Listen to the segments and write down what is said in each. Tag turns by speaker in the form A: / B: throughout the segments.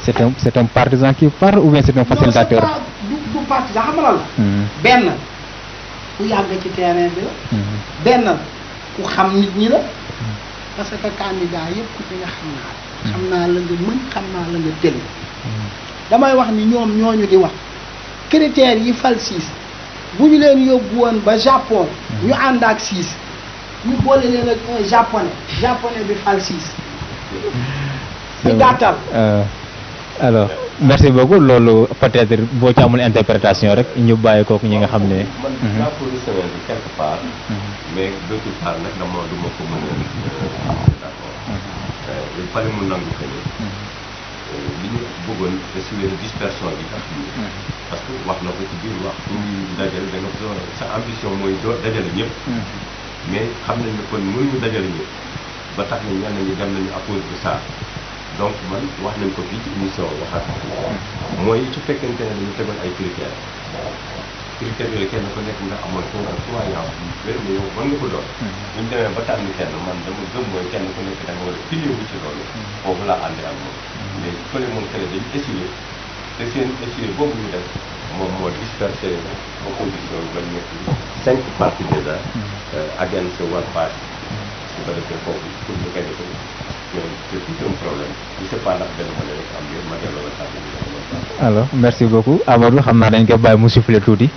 A: c'est un partisan qui parle ou bien c'est un facilitateur.
B: du partisan xam nga lan la. benn ku yàgg ci terrain bi la. benn ku xam nit ñi la. parce que candidat yëpp ku ci nga xam naa la nga mën xam naa la nga tënk. damay wax ni ñoom ñooñu di wax critères yi fal siis bu ñu leen yóbbu woon ba Japon. ñu ànd ak siis ñu boole leen ak un japonais bi fal siis. ci gàttal.
A: alors merci beaucoup loolu peut-être boo ci amul interprétation rek ñu bàyyi kooku ñi nga xam ne.
C: man rapport semaine bi quelque part. mais d'autre part nag du ma ko mën a d'accord. il fallait mu nangu que li ñu bëggoon assurer dispersion bi tax parce que wax na ko ci biir wax pour ñu dajale da nga sa ambition mooy dajale ñëpp. mais xam nañ ne kon mënuñu dajale ñëpp ba tax na ñenn ñi dem nañu à cause de ça. donc man wax nañ ko fii ci émission waxaat mooy su fekkente ne dañu tegoon ay critères yooyu kenn ku nekk nga amoon foofu ak croyance bi mais yow mën nga ko doon. bu ñu demee ba tànn kenn man dama gëm mooy kenn ku nekk da nga war a pilier wu ci loolu. foofu laa àndee ak moom. mais fële moom kële dañu essuyer te seen essuyer boobu ñu def moom moo dispersé opposition bi ba ñu nekk 5 partis déjà. against one party. su ko defee foofu pour ñu koy defee. c'est tout un problème. Je sais pas ndax benn modèle rek am ngeen ma delloo la tànn.
A: alors merci beaucoup Amadou xam naa dañ koy bàyyi mu souffler tuuti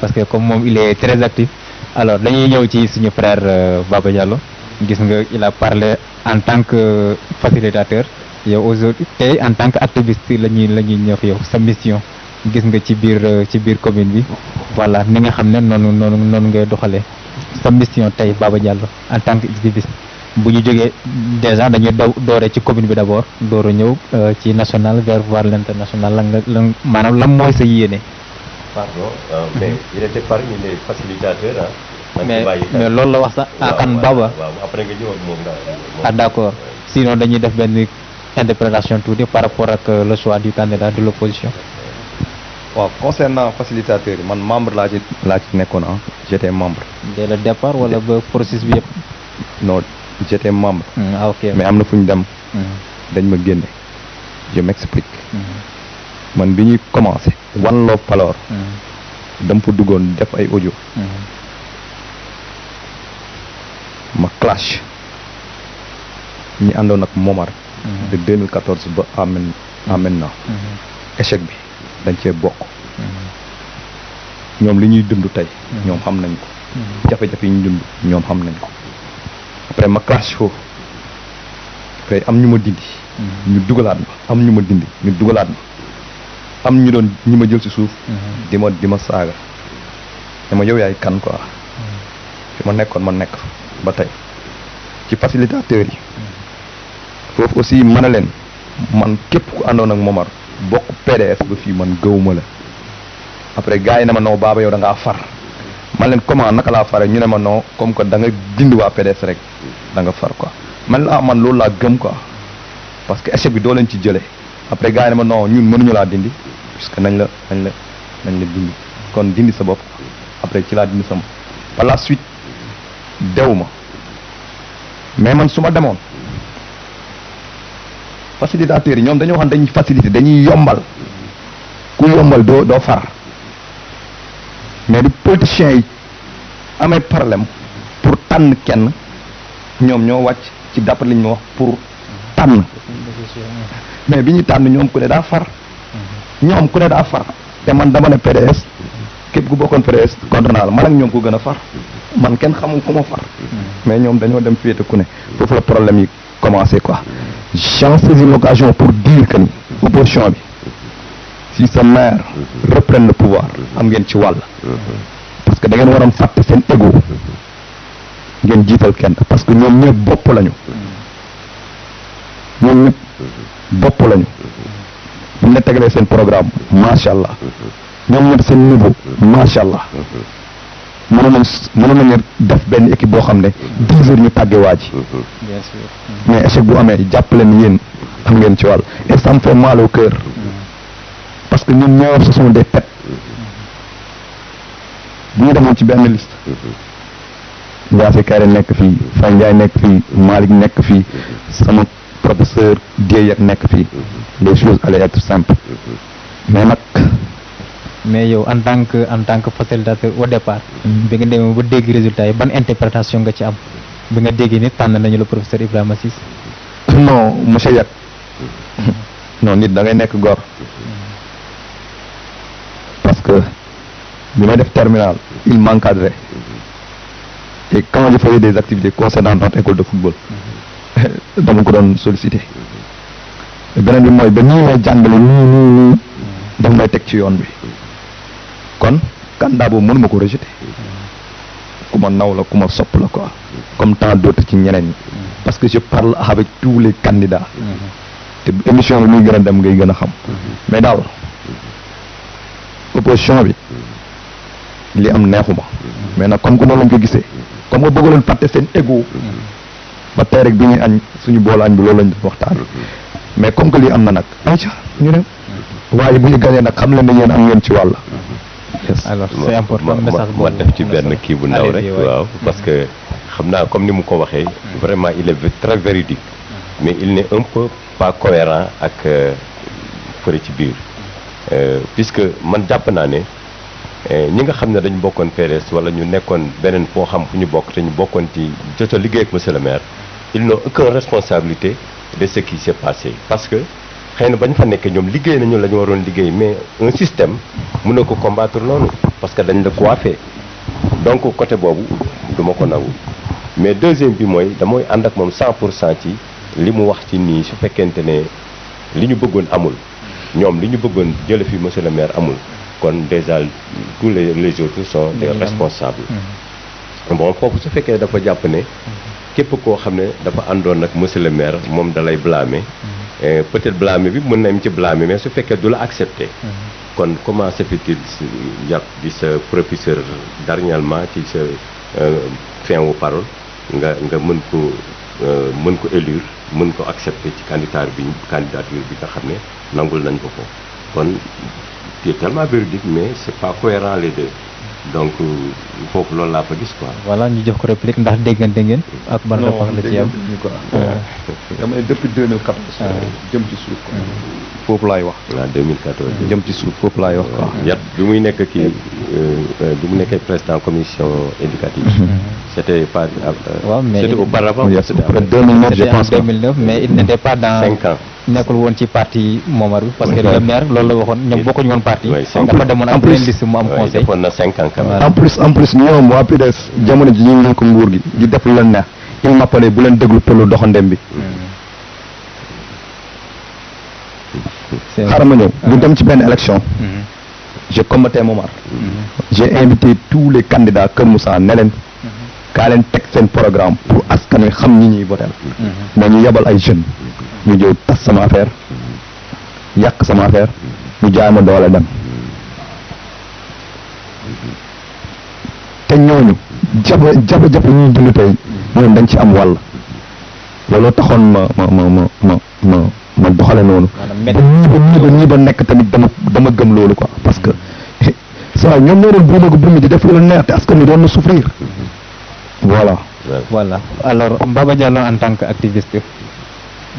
A: parce que comme moom il est très actif alors dañuy ñëw ci suñu frère Baba Diallo gis nga il a parlé en tant que facilitateur yow aujourd'hui tey en tant que activiste la ñuy ñëw yow sa mission gis nga ci biir commune bi voilà ni nga xam ne noonu ngay doxalee sa mission tey Baba Diallo en tant que activiste. bu ñu jógee déjà dañuy doore ci commune bi d'abord door a ñëw ci national vers voir l'international lan maanaam lan mooy sa yéene.
C: pardon mais il était parmi les facilitateurs
A: mais loolu la wax sax kan Baba.
C: waaw après nga ñëw ak moom
A: ah d'accord sinon dañuy def benn interprétation tuuti par rapport ak le choix du candidat de l'opposition.
D: waaw concernant facilitateur yi man membre laa ci nekkoon j'étais membre.
A: dès le départ wala ba processus bi yëpp.
D: non. j'étais membre.
A: ok
D: mais am na fu ñu dem. dañ ma génne. je m'explique. man bi ñuy commencé. One Love Palor. dama fa duggoon def ay audio. ma clash. ñi àndoon ak Momar. de 2014 ba à maintenant. échec bi dañ cee bokk. ñoom li ñuy dund tey. ñoom xam nañ ko. jafe-jafe yi ñu dund ñoom xam nañ ko. après ma clash foofu après am ñu ma dindi. ñu dugalaat ma am ñu ma dindi ñu dugalaat ma am ñu doon ñi ma jël ci suuf. di ma saaga dama yow yaay kan quoi. fi ma nekkoon ma nekk ba tey ci facilitateurs yi. foofu aussi mën a leen man képp ku àndoon ak Momar bokk PDS ba fii man gëwuma la après gars yi ne ma non Baba yow da ngaa far. man leen comment naka laa fare ñu ne ma non comme que da nga dindi waa PDS rek da nga far quoi man loolu laa gëm quoi parce que échec bi doo leen ci jëlee après gars yi ne ma non ñun mënuñu laa dindi puisque nañ la dindi kon dindi sa bopp après ci laa dindi sama par la suite dew ma mais man su ma demoon facilitateurs yi ñoom dañoo xam dañuy faciliter dañuy yombal ku yombal doo far mais du politiciens yi amee problème pour tànn kenn ñoom ñoo wàcc ci d'après li ñu ma wax pour tànn mais bi ñu tànn ñoom ku ne daa far te man dama ne PDS képp ku bokkoon PDS contre naa la man ak ñoom ko gën a far man kenn xamul ku ma far mais ñoom dañoo dem féete ku ne foofu la problème yi commencé quoi j'en saisis l'occasion pour dire que ni opposition bi si sa maire reprenne le pouvoir am ngeen ci wàll parce que da ngeen waroon fàtte seen ego ngeen jiital kenn parce que ñoom ñëpp bopp lañu bu ñu la tegalee seen programme macha allah ñoom ñëpp seen niveau macha allah mënoon nañu def benn équipe boo xam ne 10 heures ñu tàggee waa ji mais échec bu amee jàppale ni yéen am ngeen ci wàll et ça me fait mal au cœur parce que ñun ñoo ce sont des têtes bu ñu demoon ci benn liste Ndiassé Kairé nekk fii Faye Ndiaye nekk fii Malick nekk fii sama professeur Dieye nekk fii les choses allaient être simples mais nag
A: mais yow en tant que facilitateur au départ bi nga demee ba dégg résultat yi ban interprétation nga ci am bi nga déggee ni tànn nañu le professeur Ibrahima Ciss.
D: non monsieur Yak non nit da ngay nekk góor parce que bi may def terminal il m'encadrait et quand je faisais des activités concernant notre école de football dama ko doon sollicité beneen bi mooy ba nii may jàngale nii daf may teg ci yoon bi kon candidat boobu mënuma ko rejeter ku ma naw la ku ma sopp la quoi comme tant d'autres ci ñeneen ñi parce que je parle avec tous les candidats te émission bi muy gën a dem ngay gën a xam mais daal opposition bi li am neexuma mais nag comme que noonu lañ ko gisee comme nga bëgg leen fàtte seen égo ba tey rek bi ñuy añ suñu boolu añ bi loolu lañ def waxtaan mais comme que lii am na nag ayca ñu dem waaye bu ñu gañee nag xam leen ne yéen am ngeen ci wàll.
A: alors c'est important message
C: ma def ci benn kii bu ndaw rek waaw parce que xam naa comme ni mu ko waxee vraiment il est très véridique mais il n'est un peu pas cohérent ak fëre ci biir puisque man jàpp naa ne ñi nga xam ne dañu bokkoon PDS wala ñu nekkoon beneen foo xam fu ñu bokk te ñu bokkoon ci jot a liggéey ak monsieur le maire ils n'ont aucune responsabilité de ce qui s'est passé parce que xëy na bañ fa nekkee ñoom liggéey nañu la ñu waroon liggéey mais un système mën na ko combattre noonu parce que dañ la coiffé donc côté boobu du ma ko nangu mais deuxième bi mooy damooy ànd ak moom 100% ci li mu wax ci nii su fekkente ne li ñu bëggoon amul ñoom li ñu bëggoon jële fi monsieur le maire amul kon déjà tous les autres sont des responsables bon foofu su fekkee dafa jàpp ne képp koo xam ne dafa àndoon ak monsieur le maire moom dalay blâmer peut-être blâmer bi mën na am ci blâmer mais su fekkee du la accepter kon comment se fait-il yàpp di sa professeur dernièrement ci sa fin wu parole nga mën ko élire mën ko accepter ci candidature bi nga xam ne nangul nañ ko ko kon c'est tellement véridique mais c'est pas cohérent les deux donc foofu loolu laa fa gis quoi.
A: voilà ñu jox ko réplique ndax déggante ngeen ak ban réponse la ci am
D: dama ne depuis 2014 jëm ci suuf quoi foofu laay wax
C: waaw 2014
D: jëm ci suuf foofu laay wax quoi
C: yat bi muy nekk kii bi mu nekkee président commission éducative c'était pas
A: waaw mais
C: c'était auparavant
D: c'était après 2009 je pense
A: 2009 mais il n'était pas dans
C: 5 ans
A: nekkul woon ci parti Momar bi parce que le maire loolu la waxoon ñoom bokkuñu woon parti
C: dafa
A: demoon ak beneen liste mu am conseil
C: defoon na 5 ans quand même
D: en plus ñoom waa PDS jamono ji ñu ngi ko nguur gi di def lu leen neex il m'appelait bu leen déglu pëlu doxandem bi xaaral ma ñëw ñu dem ci benn élection j'ai combattu Momar j'ai invité tous les candidats Kër Moussa ne leen kaa leen teg seen programme pour askan wi xam ñi ñuy voter mais ñu yebal ay jeunes ñu jëw tas sama affaire yàq sama affaire ñu jaay ma doole dem te ñooñu jafe-jafe ñuy dund tey ñoom dañ ci am wàll looloo taxoon ma doxale noonu ba ñii ba nekk tamit dama gëm loolu quoi parce que ça ñoom ñoo doon buuma ko bumi di def lu neex te askan wi doon na souffrir
A: voilà alors Baba Diallo en tant que activiste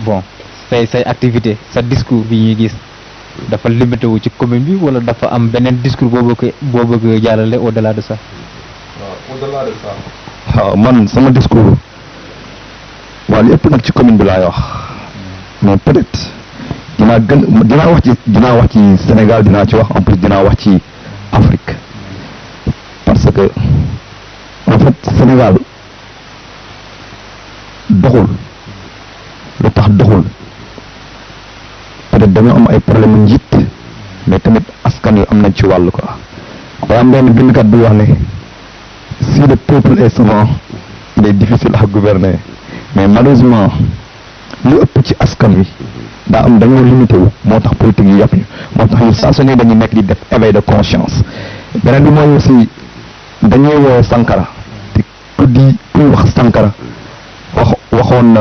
A: bon say activité sa discours bi ñuy gis dafa limité wu ci commune bi wala dafa am beneen discours boo bëgg jàllale au delà de ça
D: waaw man sama discours waaw li ëpp nag ci commune bi laay wax mais peut-être dinaa wax ci Sénégal dinaa ci wax en plus dinaa wax ci Afrique parce que en fait Sénégal doxul lu tax doxul peut-être dañoo am ay problème njiit mais tamit askan wi am nañ ci wàll quoi day am benn bindkat bi wax ne si le peuple est savant il est difficile à gouverner mais malheureusement lu ëpp ci askan wi daa am dañoo limité wu moo tax politique yi yàpp ñu moo tax ñu saa su ne dañuy nekk di def éveil de conscience beneen bi mooy aussi dañuy woo Sankara te kuy wax Sankara waxoon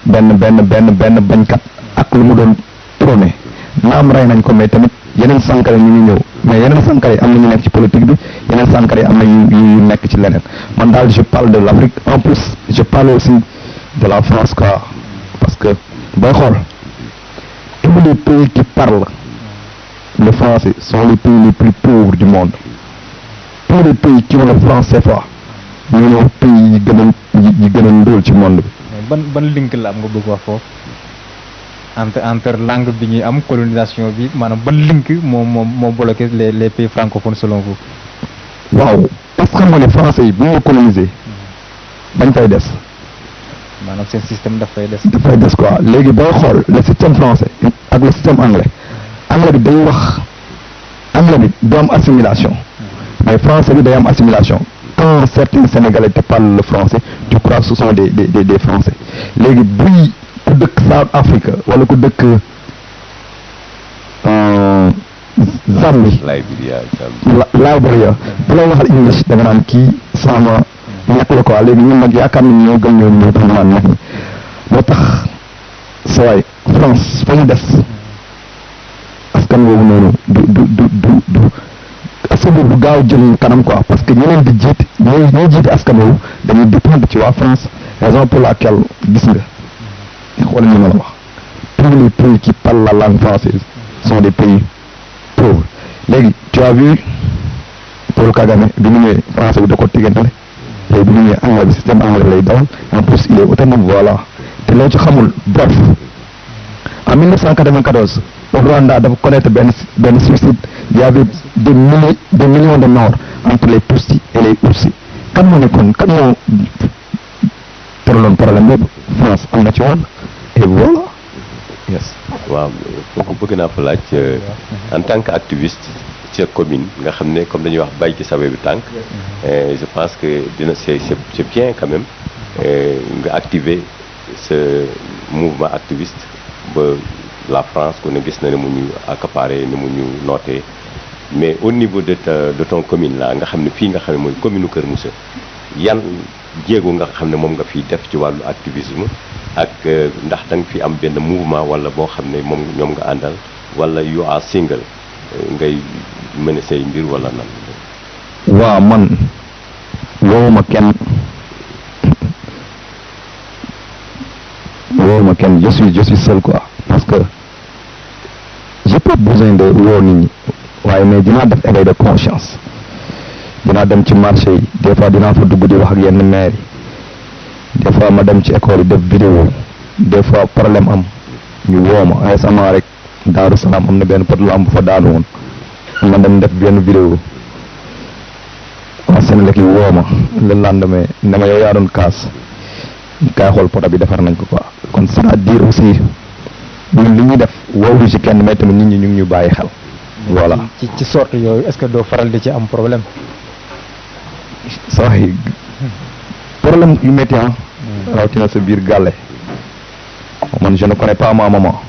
D: benn bañkat ak lu mu doon prôné naam rey nañ ko mais tamit yeneen Sankara ñu ngi ñëw mais yeneen Sankara yi am na ñu nekk ci politique bi yeneen Sankara yi am na yu nekk ci leneen man daal je parle de l'Afrique en plus je parle aussi de la France quoi parce que booy xool tous les pays qui parlent le français sont les pays les plus pauvres du monde. Tous les pays qui ont le franc CFA ñoo ñëw pays yi gën a ndóol ci monde bi.
A: ban link la am nga bëgg wax foofu entre langue bi ñuy am colonisation bi maanaam ban link moo bloqué les pays francophones selon vous.
D: waaw parce que xam nga ne français yi bu ñu colonisé dañ fay des.
A: maanaam seen système dafay des
D: quoi léegi booy xool le système français ak le système anglais bi day wax anglais bi du am assimilation mais français bi day am assimilation. Quand certains Sénégalais te parlent le français tu crois que ce sont des français léegi buy ku dëkk South Africa wala ku dëkk Zambie Liberia bu la waxal English da nga naan kii sama ñàkk la quoi léegi ñun nag yaakaar nañ ñoo gëm ñoo tax naan ñàkk moo tax sa waay France fa ñu des askan woowu noonu du askan boobu du gaaw jël kanam quoi parce que ñeneen di jiite ñooy jiite askan woowu dañuy dépendre ci waa France raison pour laquelle gis nga xool ñu ma la wax tous les pays qui parlent la langue française sont des pays pauvres léegi tu as vu Paul Kagame bi mu ñëwee français bi da ko tigantale léegi bi mu ñëwee anglais bi système anglais lay dawal en plus il est autonome voilà te loo ci xamul bref en 1994 au Rwanda dafa connaître benn suicide il y avait des millions de morts entre les Tutsis et les Hutus kan moo nekkoon kan moo tëraloon problème boobu France am na ci woon et voilà yes.
C: waaw kooku bëgg naa fa laaj en tant que activiste ci commune nga xam ne comme dañuy wax bay ci sawe bi tànk je pense que dina c'est bien quand même nga activer ce mouvement activiste ba la France ku ne gis na ne mu ñu accaparé ni mu ñu nootee mais au niveau de ton commune là nga xam ne fii nga xam ne mooy commune Kër Moussa yan jéego nga xam ne moom nga fiy def ci wàllu activisme ak ndax da nga fi am benn mouvement wala boo xam ne moom ñoom nga àndal wala you are single ngay mën say mbir wala nan.
D: waaw man woowuma kenn je suis seul quoi parce que j'ai pas besoin de woo nit ñi waaye mais dinaa def éveil de conscience dinaa dem ci marché yi des fois dinaa fa dugg di wax ak yenn maire yi des fois ma dem ci école yi def vidéo des fois problème am ñu woo ma récemment rek Daaru Salaam am na benn pot lamb fa daanu woon ma dem def benn vidéo waa Sénégal yi woo ma le lendemain ne ma yow yaa doon kaas kaay xool poto bi defar nañ ko quoi kon c'est-à-dire aussi ñun li ñuy def wowuñu ci kenn mais tamit nit ñi ñu ngi ñu bàyyi xel voilà.
A: ci sorte yooyu est-ce que doo faral di ci am problème.
D: sax yi problème yu métti rawatina sa biir gàlle man je ne connais pas ma maman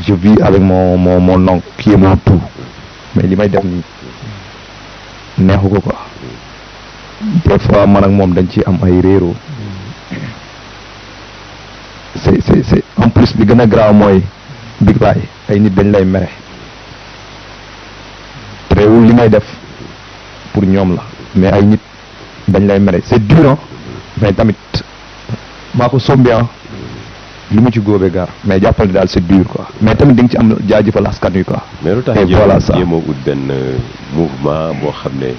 D: je vis avec mon oncle qui est mon tout mais li may def nii neexu ko quoi des fois man ak moom dañ ci am ay réeroo c'est en plus bi gën a grave mooy big laay ay nit dañ lay mere teewul li may def pour ñoom la mais ay nit dañ lay mere c'est dur mais tamit maa ko sombi li mu ci góobee gar mais jàppal ni daal c'est dur quoi mais tamit di nga ci am jaajëfal askan wi quoi.
C: mais lu tax jéem a ut benn mouvement boo xam ne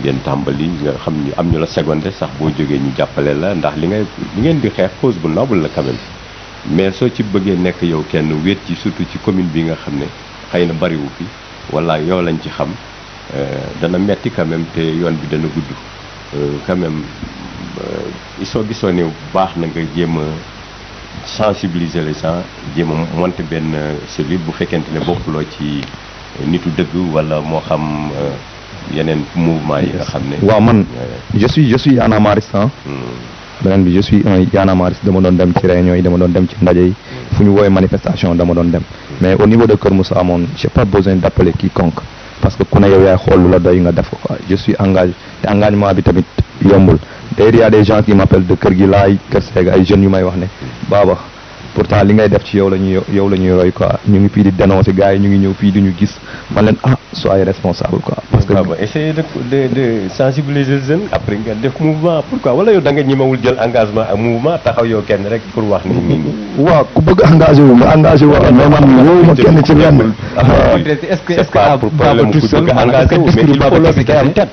C: ngeen tàmbali nga xam ni am ñu la secondé sax boo jógee ñu jàppale la ndax li ngeen di xeex cause bu noble la quand même mais soo ci bëggee nekk yow kenn wéet ci surtout ci commune bi nga xam ne xëy na bariwu fi wala yow lañ ci xam dana metti quand même te yoon bi dana gudd quand même soo gisoo ne baax na nga jéem a sensibiliser les gens jéem a monter benn cellule bu fekkente ne bokkuloo ci nitu dëgg wala moo xam yeneen mouvement yi nga xam ne.
D: waaw man je suis Y'en a marre beneen bi je suis un Y'en a marre dama doon dem ci réunion yi dama doon dem ci ndaje yi fu ñu woowee manifestation dama doon dem mais au niveau de Kër Moussa moom j'ai pas besoin d'appeler quiconque parce que ku ne yow yaay xool lu la doy nga def ko quoi je suis engagé te engagement bi tamit yombul d'ailleurs y a des gens qui m'appellent de Kër gi laay Kër Sega ay jeunes yu may wax ne Baba pourtant li ngay def ci yow la ñuy roy quoi ñu ngi fii di dénoncer gars yi ñu ngi ñëw fii di ñu gis man leen soyez responsable quoi. parce que
C: essayer de sensibiliser les jeunes après nga def mouvement pourquoi wala yow da nga ñemewul jël engagement ak mouvement taxaw yow kenn rek pour wax ni
D: waaw ku bëgg engagé wu nga engagé wu mais man wóoruma kenn ci lenn.
A: est-ce que Baba tout seul maanaam est-ce que discours Baba kese kese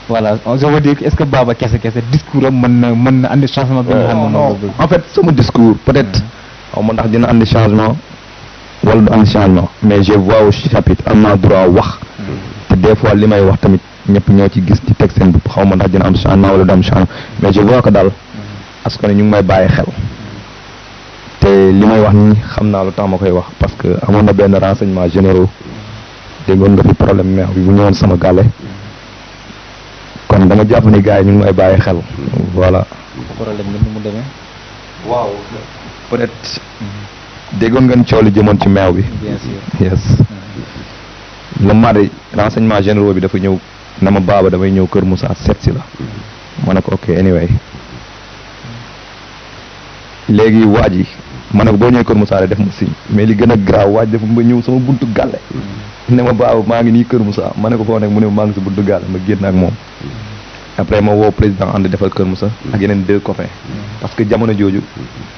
A: voilà je veux dire est-ce que Baba kese discours am mën na andi changement bi nga xam ne
D: non en fait sama discours peut-être xaw ma ndax dina andi changement wala du andi changement mais je vois au chapitre am naa droit wax te des fois li may wax tamit ñëpp ñoo ci gis ci teg seen bopp xaw ma ndax dina am changement wala du am changement mais je vois que daal askan ñu ngi may bàyyi xel te li may wax nii xam naa lu tax ma koy wax parce que amoon na benn renseignement généraux déggoon nga fi problème meew bi bu ñëwoon sama gàlle kon dama jàpp ni gars yi ñu ngi may bàyyi xel voilà.
A: problème bi nu mu demee.
D: waaw peut-être déggoon ngeen coow li jëmoon ci meew bi.
A: bien sûr
D: yes. le mardi renseignement généraux bi dafa ñëw na ma Baba damay ñëw Kër Moussa seet si la. ma ne ko ok anyway léegi waa ji ma ne ko boo ñëwee Kër Moussa def ma signe mais li gën a graaw waaj dafa ma ñëw sama buntu gàlle. ne ma Baba maa ngi nii Kër Moussa ma ne ko foo nekk mu ne maa ngi sa buntu gàlle ma génn ak moom. après ma woo président ànd defal Kër Moussa ak yeneen 2 copains parce que jamono jooju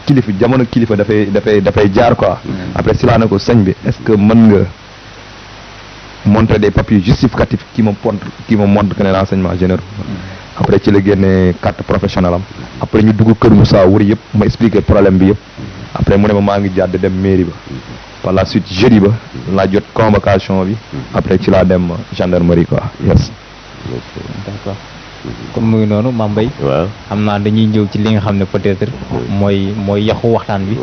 D: kilifa dafay jaar quoi. après si laa ne ko sëñ bi est-ce que mën nga montrer des papiers justificatifs qui me montre que ne renseignement généraux. après ci la génnee carte professionnelle am après ñu dugg Kër Moussa wër yëpp ma expliqué problème bi yëpp après mu ne ma maa ngi jàdd dem mairie ba par la suite jeudi ba laa jot convocation bi après ci laa dem gendarmerie quoi yes.
A: d'accord kon muy noonu Mame Mbaye
C: waaw
A: xam naa dañuy ñëw ci li nga xam ne peut-être mooy yàqu waxtaan bi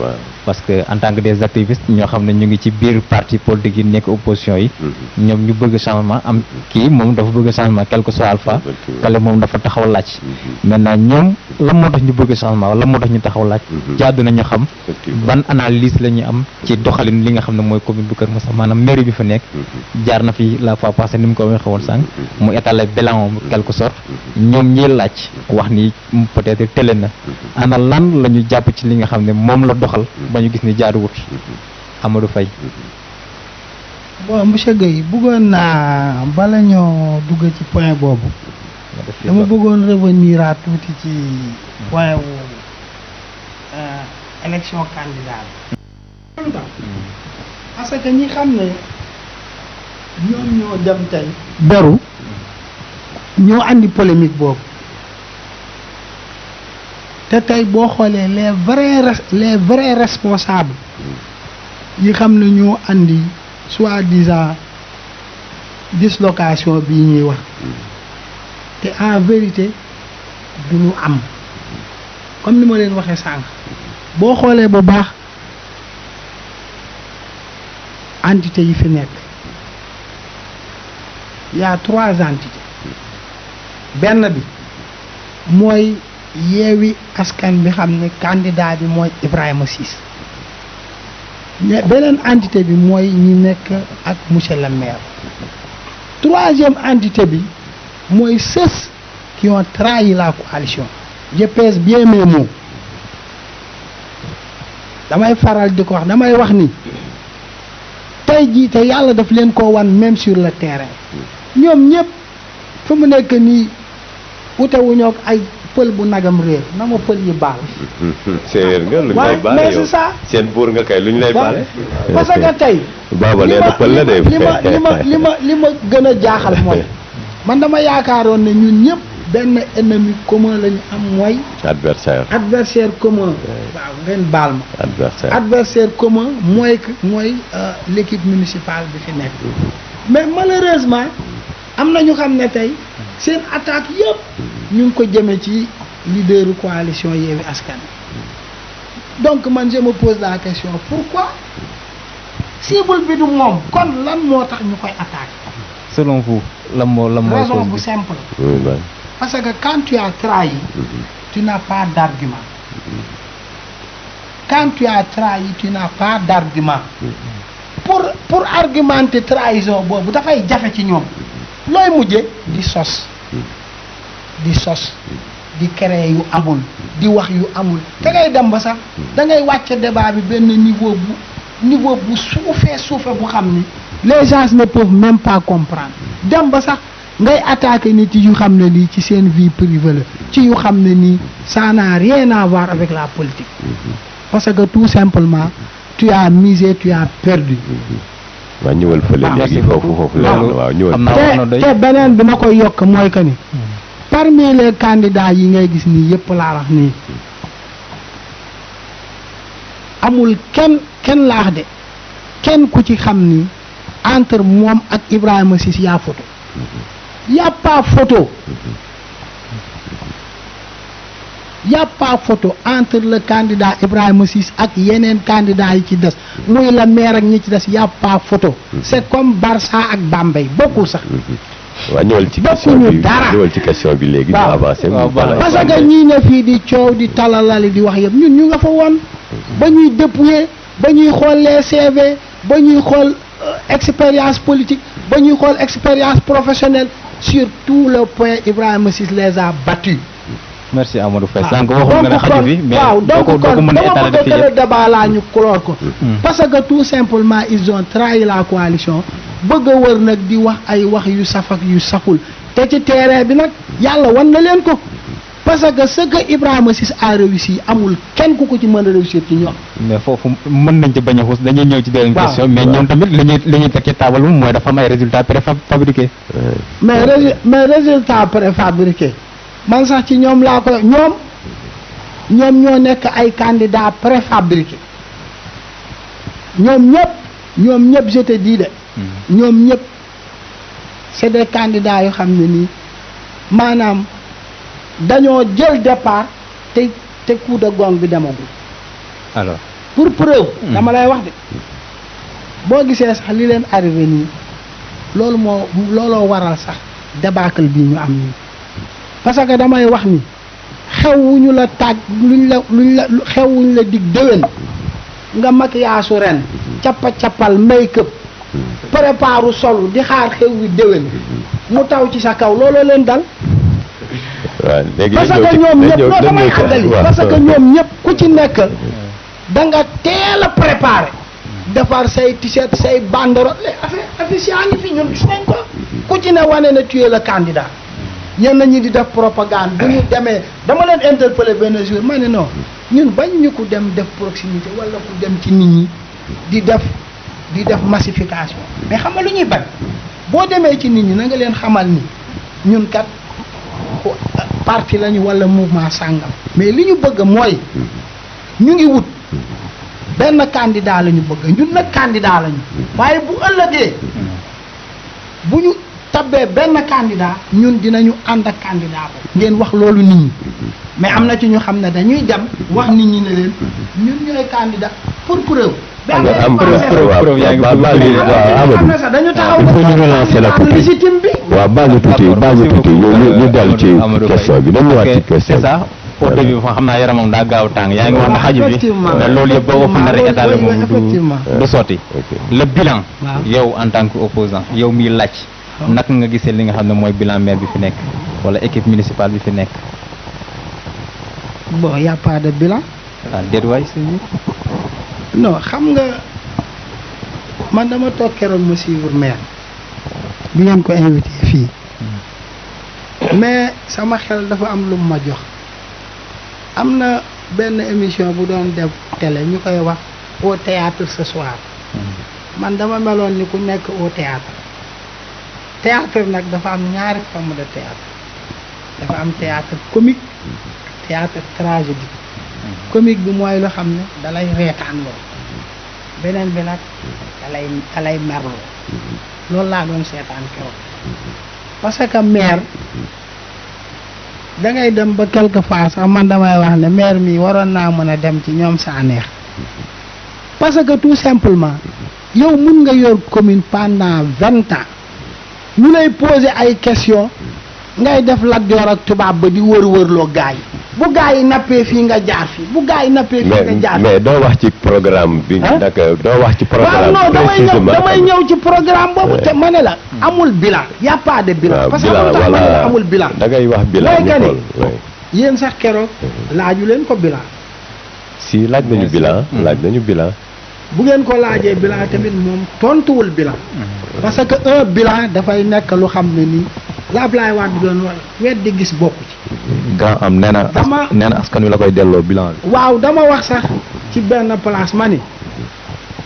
A: parce que en tant que des activistes ñoo xam ne ñu ngi ci biir parti politique yi nekk opposition yi ñoom ñu bëgg changement am kii moom dafa bëgg changement quel que soit alpha kale moom dafa taxaw laaj maintenant ñoom lan moo tax ñu bëgg changement lan moo tax ñu taxaw laaj jaadu nañu xam ban analyse la ñu am ci doxalin li nga xam ne mooy commune bu Kër Moussa maanaam mairie bi fa nekk jaar na fi la fois passée ni mu ko waxee woon sànq mu étalé bilan quelque sorte ñoom ñi laaj wax ni peut-être télé na ana lan la ñu jàpp ci li nga xam ne moom la doxal ba ñu gis ni jaaduwut Amadou Faye.
B: bon monsieur Guèye bëggoon naa bala ñoo dugg ci point boobu dama bëggoon revenir à tuuti ci point wu élection candidat bi parce que ñi xam ne ñoom ñoo dem tey beru ñoo andi polémique boobu te tey boo xoolee les vrais responsables yi xam ne ñoo andi soi-disant dislocation bii ñuy wax te en vérité du ñu am comme ni ma leen waxee sànq boo xoolee bu baax entité yi fi nekk y a 3 entités benn bi mooy Yewwi Askan bi xam ne candidat bi mooy Ibrahima Ciss beneen entité bi mooy ñi nekk ak monsieur le maire 3e entité bi mooy ceux qui ont trahi la coalition je pèse bien mes mots damay faral di ko wax damay wax ni tey jii te yàlla daf leen ko wan même sur le terrain ñoom ñëpp fu mu nekk nii utewuñoo ak ay pël bu nagam réer na ma pël yi baal.
C: séeréer nga lu ñu lay baale
B: mais c'est ça
C: seen buur nga kay lu ñu lay baale.
B: parce que tey.
C: Baba nee na pël la de.
B: li ma gën a jaaxal mooy man dama yaakaaroon ne ñun ñëpp benn ennemi commun la ñu am mooy. adversaire commun. waaw ngeen baal ma. adversaire commun mooy l'équipe municipale bi fi nekk. mais malheureusement am na ñu xam ne tey seen attaque yëpp ñu ngi ko jëme ci leaderu coalition Yewwi Askan donc man je me pose la question pourquoi cible bi du moom kon lan moo tax ñu koy attaque.
A: selon vous lan moo
B: raison bu simple. parce que quand tu as trahi tu n'as pas d'argument. Quand tu as trahi tu n'as pas d'argument. pour argumenter trahison boobu dafay jafe ci ñoom looy mujje di sos di créer yu amul di wax yu amul te ngay dem ba sax da ngay wàcce débat bi benn niveau bu suufee bu xam ni les gens ne peuvent même pas comprendre dem ba sax ngay attaquer nit yu xam ne lii ci seen vie privée la ci yu xam ne nii ça n'a rien à voir avec la politique parce que tout simplement tu as misé tu as perdu.
C: waaw ñëwal fële léegi foofu waaw ñëwal
B: te beneen bi ma koy yokk mooy que ni parmi les candidats yi ngay gis nii yëpp laa wax nii amul kenn laax de kenn ku ci xam ni entre moom ak Ibrahima Ciss yaa photo y a pas photo entre le candidat Ibrahima Ciss ak yeneen candidats yi ci des muy la maire ak ñi ci des y a pas photo c'est comme Barça ak Bambey bokkul sax.
C: waaw ñëwal ci question bi léegi. ñu avancé
B: parce que ñii ne fii di coow di talalali di wax yëpp ñun ñu nga fa woon ba ñuy dépouiller ba ñuy xool les CV ba ñuy xool expérience politique ba ñuy xool expérience professionnelle sur tout le point Ibrahima Ciss les a battus.
A: merci Amadou Faye sànq waxoon nga ne xaju bi mais
B: waaw donc kon dama bëgg
A: fii
B: le débat laa ñu clore ko parce que tout simplement ils ont trahi la coalition bëgg a wër nag di wax ay wax yu saf ak yu saful te ci terrain bi nag yàlla wan na leen ko parce que ce que Ibrahima Ciss a réussi amul kenn ku ko ci mën a réussir ci ñoom.
A: mais foofu mën nañ ci bañ a xuus dañuy ñëw ci beneen question mais ñoom tamit li ñuy teg ci taabal moom mooy dafa am ay résultats préfabriqués.
B: mais résultats préfabriqués man sax ci ñoom laa ko ñoom ñoo nekk ay candidats préfabriqués ñoom ñëpp je te dis de. ñoom ñëpp c'est des candidats yoo xam ne nii maanaam dañoo jël départ te coup de gong bi demagul.
A: alors
B: pour preuve. dama lay wax de boo gisee sax li leen arrivé nii looloo waral sax débâcle bii ñu am nii parce que damay wax ni xewuñu la tàgg luñ la xewuñu la dig déwén nga maquillage ren cappa-cappal make-up préparu solu di xaar xew wi déwén mu taw ci sa kaw looloo leen dal.
C: waaw léegi
B: parce que ñoom ñëpp noo damay àggali parce que ñoom ñëpp ku ci nekk da nga teel a préparé defar say t-shirt say banderole affiche yaa ngi fi ñun gis nañ ko ku ci ne wane na tu es le candidat ñenn ñi di def propagande bu ñu demee dama leen interpellé benn jour ma ne non ñun bañ ñu ko dem def proximité wala ku dem ci nit ñi di def massification mais xam nga lu ñuy bañ boo demee ci nit ñi na nga leen xamal ni ñun kat parti lañu wala mouvement sàngam mais li ñu bëgg mooy ñu ngi wut benn candidat la ñu bëgg ñun nag candidat lañu waaye bu ëllëgee bu ñu tabbee benn candidat ñun dinañu ànd ak candidat boobu ngeen wax loolu nit ñi mais am na ci ñu xam ne dañuy dem wax nit ñi ne leen ñun ñooy candidat pour preuve. dañu taxaw
C: ñu relancer la tuuti
B: légitime bi.
C: waaw baal ñu tuuti ñu dal ci question bi dañu ñëwaat ci question
A: c'est ça au début fa xam naa yaramam daa gaaw tàng yaa ngi wax na xaju bi mais loolu yëpp boo ko fa nar a étaler moom du sotti le bilan yow en tant que opposant yow miy laaj naka nga gisee li nga xam ne mooy bilan maire bi fi nekk wala équipe municipale bi fi nekk.
B: bon y a pas de bilan.
A: ah déet waay
B: non xam nga man dama toog keroog ma suivre maire bi ngeen ko invité fii mais sama xel dafa am lu ma jox am na benn émission bu doon def télé ñu koy wax au théâtre ce soir man dama meloon ni ku nekk au théâtre nag dafa am ñaari forme de théâtre dafa am théâtre comique théâtre tragédique comique bi mooy loo xam ne dalay reetaan loo beneen bi nag dalay merloo loolu laa doon seetaan keroog parce que maire da ngay dem ba quelque fois sax man damay wax ne maire mi waroon naa mën a dem ci ñoom saa neex parce que tout simplement yow mun nga yor commune pendant 20 ans ñu lay poser ay questions ngay def Lat Joor ak tubaab ba di wër-wërloo gaa yi bu gaa yi nappee fii nga jaar fii bu gaa yi nappee fii nga jaar fii
C: mais doo wax ci programme bi. nag doo wax ci programme.
B: waaw non damay ñëw ci programme boobu te ma ne la amul bilan y a pas de bilan. parce que amul bilan
C: da ngay wax bilan ñu xool
B: yéen sax keroog laaju leen ko bilan.
C: si laaj nañu bilan laaj nañu bilan.
B: bu ngeen ko laajee bilan tamit moom tontuwul bilan. parce que un bilan dafay nekk lu xam ne nii la Ablaye Wade doon wax weddi gis bokku ci.
D: gaa am nee na askan wi la koy delloo bilan bi.
B: waaw dama wax sax ci benn place ma ni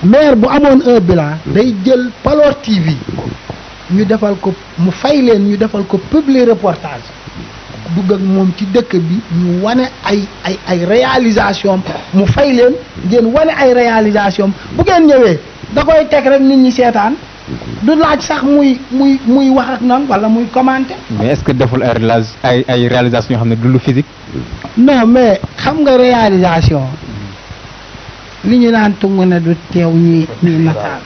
B: maire bu amoon un bilan day jël Palor TV ñu defal ko mu fay leen ñu defal ko publier reportage dugg ak moom ci dëkk bi ñu wane ay réalisation mu fay leen ngeen wane ay réalisation bu ngeen ñëwee da koy teg rek nit ñi seetaan du laaj sax muy wax ak noonu wala muy commenter.
A: mais est-ce que deful ay réalisation yoo xam ne du lu physique.
B: non mais xam nga réalisation li ñu naan tungu ne du teew ñi nataal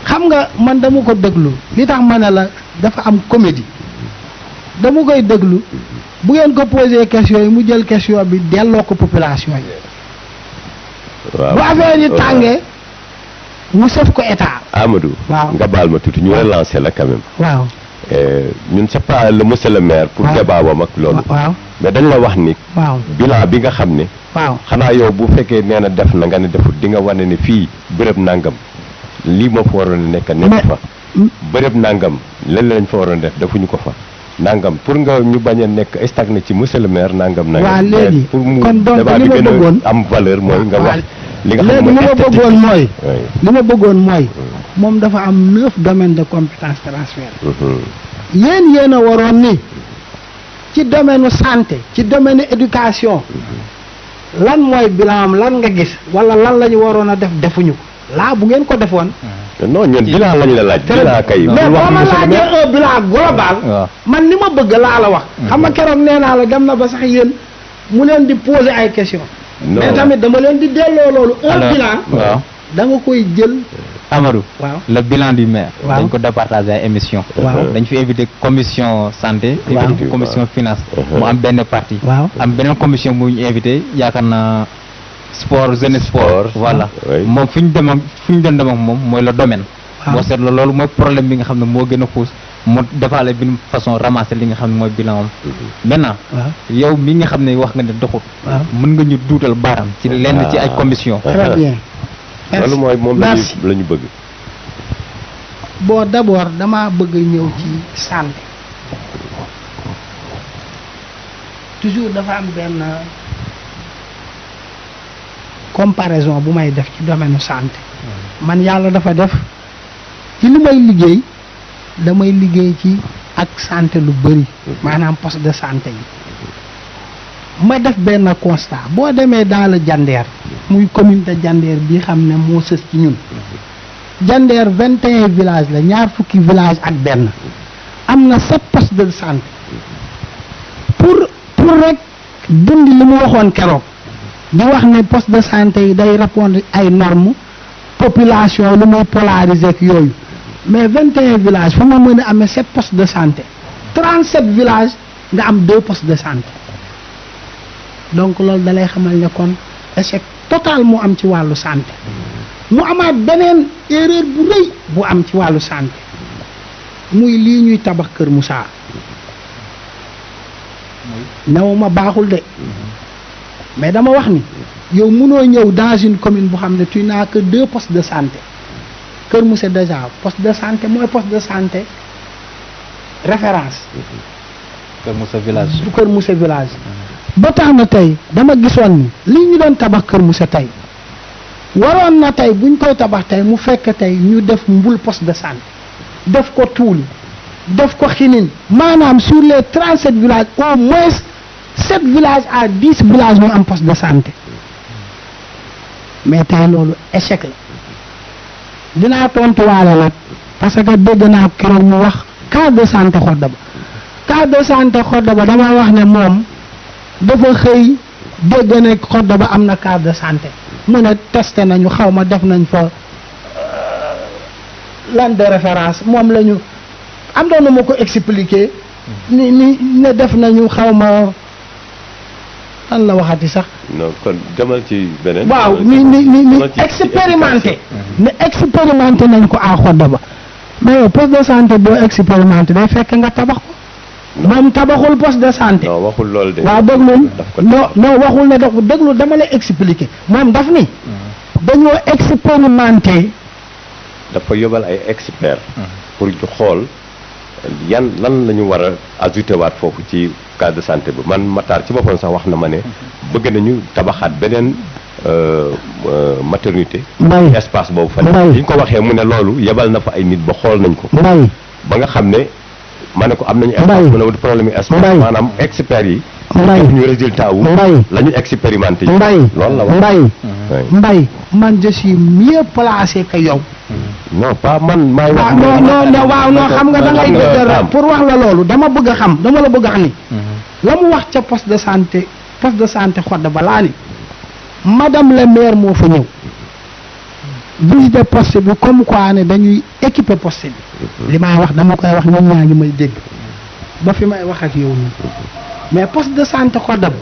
B: xam nga man dama ko déglu li tax ma ne la dafa am comédie dama koy déglu bu ngeen ko posé question yi mu jël question bi delloo ko population yi.
C: waaw
B: bu affaire yi tàngee mu sëf ko état.
C: Amadou.
B: waaw
C: nga baal ma tuuti ñu relancer la quand même.
B: waaw.
C: ñun c'est pas le monsieur le maire. pour débat wam ak loolu.
B: waaw
C: mais dañ la wax ni.
B: waaw
C: bilan bi nga xam ne.
B: waaw
C: xanaa yow bu fekkee nee na def na nga ne defut di nga wane ne fii bërëb nangam lii moo fa waroon a nekk fa. bërëb nangam lan lañ fa waroon def defuñu ko fa. nangam pour nga ñu bañ a nekk stagné ci monsieur le maire nangam.
B: waaw léegi
C: pour mu
B: kon donc
C: débat
B: li
C: bi
B: ma
C: gën
B: bëggoon
C: a am valeur mooy nga wax. li nga xam
B: léegi
C: ne
B: li ma
C: esthétique.
B: bëggoon mooy.
C: Oui.
B: li ma bëggoon mooy. moom dafa am 9 domaines de compétence transfert. yéen a waroon ni ci domaine santé ci domaine éducation lan mooy bilan am lan nga gis wala lan la ñu waroon a def defuñu ko laa bu ngeen ko defoon.
C: non ñun bilan lañ la laaj. bilan kay.
B: mais boo ma
C: monsieur le maire.
B: laajee un bilan global.
A: waaw.
B: man li ma bëgg laa la wax. xam nga keroog nee naa la dem na ba sax yéen mu leen di poser ay questions.
C: non
B: mais tamit dama leen di delloo loolu. un
A: alors
B: bilan
A: waaw
B: da nga koy jël.
A: Amadou.
B: waaw
A: le bilan du maire.
B: waaw
A: dañ ko départager ay émission.
B: waaw
A: dañ fi invité commission santé.
B: waaw
A: invité commission finance. mu am benn partie.
B: waaw
A: am beneen commission bu ñu invité yaakaar naa sport jeunesse sport. voilà
C: oui.
A: moom fi ñu dem ak doon dem ak moom mooy le domaine.
B: waaw
A: boo seetloo loolu mooy problème bi nga xam ne moo gën a xuus mu defaale bi une façon ramasser li nga xam ne mooy bilan am. maintenant
B: waaw
A: yow mi nga xam ne wax nga ne doxut.
B: waaw
A: mën nga ñu duutal baaram ci lenn ci ay commission.
B: très bien.
C: loolu mooy moom la
B: merci
C: ñu bëgg.
B: bon d'abord dama bëgg ñëw ci santé toujours dafa am benn comparaison bu may def ci domaine santé man yàlla dafa def ci li may liggéey damay liggéey ci ak santé lu bëri maanaam poste de santé yi ma def benn constat boo demee dans le Diender muy commune de Diender bi xam ne moo sës ci ñun Diender 21 villages la ñaar fukki village ak benn am na 7 postes de santé pour rek dindi li mu waxoon keroog di wax ne poste de santé yi day répondre ay normes population lu muy polariser ak yooyu mais 21 villages fu ma mën a amee 7 postes de santé 37 villages nga am 2 postes de santé donc loolu da lay xamal ne kon échec total mu am ci wàllu santé mu amaat beneen erreur bu rëy bu am ci wàllu santé muy lii ñuy tabax Kër Moussa newuma baaxul de mais dama wax ni yow mënoo ñëw dans une commune bu xam ne tu n'as que 2 postes de santé Kër Moussa déjà poste de santé mooy poste de santé référence
A: Kër Moussa village.
B: bu Kër Moussa village ba tax na tey dama gisoon ni lii ñu doon tabax Kër Moussa tey waroon na tey buñ koy tabax tey mu fekk tey ñu def mbul poste de santé def ko tuul def ko xinin maanaam sur les 37 villages au moins 7 villages à 10 villages ñu am poste de santé mais tey loolu échec la dinaa tontuwaale nag parce que dégg naa keroog mu wax case de santé Xodaba case de santé Xodaba dama wax ne moom dafa xëy dégg ne Xodaba am na case de santé mu ne testé nañu xaw ma def nañ fa lan de référence moom la ñu am doon na ma ko expliquer ni ne def nañu xaw ma lan la waxati sax
C: non kon demal ci beneen.
B: waaw ni expérimenté ne expérimenté nañ ko à Xodaba mais yow poste de santé boo expérimenté day fekk nga tabax ko moom tabaxul poste de santé.
C: non waxul loolu de.
B: waaw déglu
C: daf ko
B: non waxul ne dafa déglu dama lay expliquer moom daf ni. dañoo expérimenté.
C: dafa yóbbal ay experts. pour ñu xool lan la ñu war a ajouté waat foofu ci case de santé bi man Matar ci boppam sax wax na ma ne bëgg nañu tabaxaat beneen maternité.
B: mbay
C: espace boobu fa
B: mbay
C: bi ñu ko waxee mu ne loolu yebal na fa ay nit ba xool nañ ko.
B: mbay
C: ba nga xam ne ma ne ko am nañu espace mu ne du problème yi espace maanaam experts yi.
B: mbay
C: def ñu résultat wu.
B: mbay
C: la ñu expérimenté.
B: mbay
C: loolu la wax
B: mbay man je suis mieux placé que yow.
C: non pas man maay wax.
B: waaw non xam nga da ngay dëgg pour wax la loolu dama bëgg a xam dama la bëgg a xam ni. la mu wax ca poste de santé Xodda balaa ni madame le maire moo fa ñëw visiter poste bi comme quoi ne dañuy équiper poste bi. li may wax dama koy wax ñoom ñaa ngi may dégg ba fi may wax ak yow nii mais poste de santé Xodda ba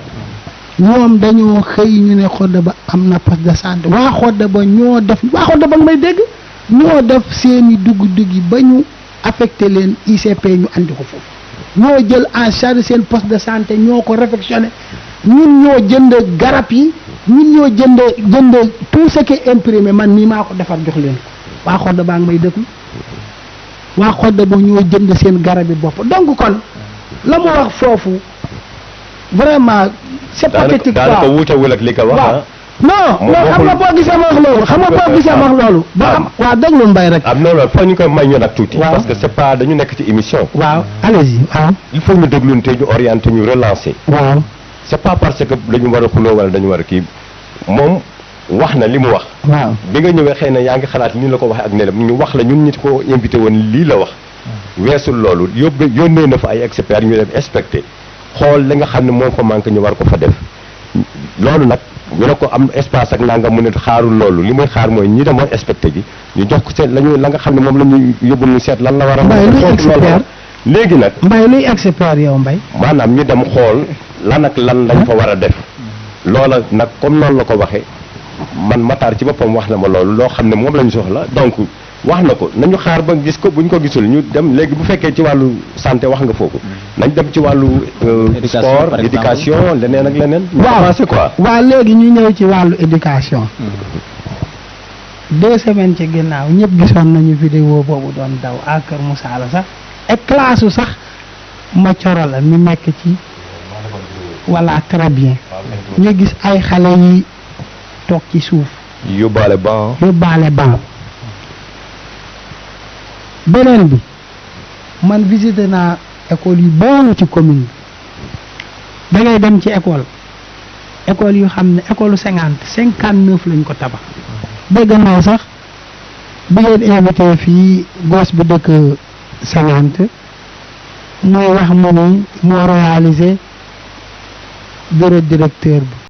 B: ñoom dañoo xëy ñu ne Xodda ba am na poste de santé waa Xodda ba ñoo def waa Xodda ba nga may dégg ñoo def seeni dugg-dugg yi ba ñu affecté leen ICP ñu andi ko foofu ñoo jël en charge seen poste de santé ñoo ko réfectionné ñun ñoo jënd garab yi ñun ñoo jënd tout ce qui est imprimé man nii maa ko defar jox leen ko waa Xodda baa ngi may déglu waa Xodda ba ñoo jënd seen garab yi bopp donc kon la mu wax foofu vraiment c'est pathétique quoi
C: daanaka wuutewul ak li ko wax.
B: waaw non xam nga boo gisee ma wax loolu xam nga boo gisee ma wax loolu ba am waaw déglu mbay rek
C: am na loolu foog ñu koy may ñu nag tuuti.
B: waaw
C: parce que c'est pas dañu nekk ci émission.
B: waaw allez-y waaw
C: il faut ñu déglunte ñu orienté ñu relancer.
B: waaw
C: c'est pas parce que dañu war a xuloo wala dañu war a kii moom wax na li mu wax.
B: waaw
C: bi nga ñëwee xëy na yaa ngi xalaat ni la ko waxee ak ne ñu wax la ñun ñi ko invité woon lii la wax. weesul loolu yónnee na fa ay experts ñu dem inspecté xool li nga xam ne moom fa manqué ñu war ko fa def loolu nag ñu ne ko am espace ak nangam mu ne xaarul loolu li muy xaar mooy ñi demoon inspecté ji ñu jox ko seet la nga xam ne moom la ñuy yóbbu ñu seet lan la war a.
B: Mbaye luy expert
C: léegi nag.
B: Mbaye luy expert yow Mbaye.
C: maanaam ñu dem xool lan ak lan lañ fa war a def. loola nag comme noonu la ko waxee man Matar ci boppam wax na ma loolu loo xam ne moom la ñu soxla donc wax na ko nañu xaar ba gis ko buñ ko gisul ñu dem léegi bu fekkee ci wàllu santé wax nga foofu. nañ dem ci wàllu. sport éducation leneen ak leneen.
B: waaw
C: c'est quoi.
B: waaw léegi ñu ñëw ci wàllu éducation. 2 semaines ci ginnaaw ñëpp gisoon nañu vidéo boobu doon daw à Kër Moussa la sax et classe sax ma coro la mi nekk ci. voilà très bien. ñu gis ay xale yi toog ci suuf.
D: yóbbaale ban.
B: beneen bi man visité naa école yu bari ci commune bi da ngay dem ci école yu xam ne école 59 lañ ko tabax. dégg naa sax bi ngeen invité fii gos bi dëkk 50 muy wax mu ni moo réalisé bureau directeur bi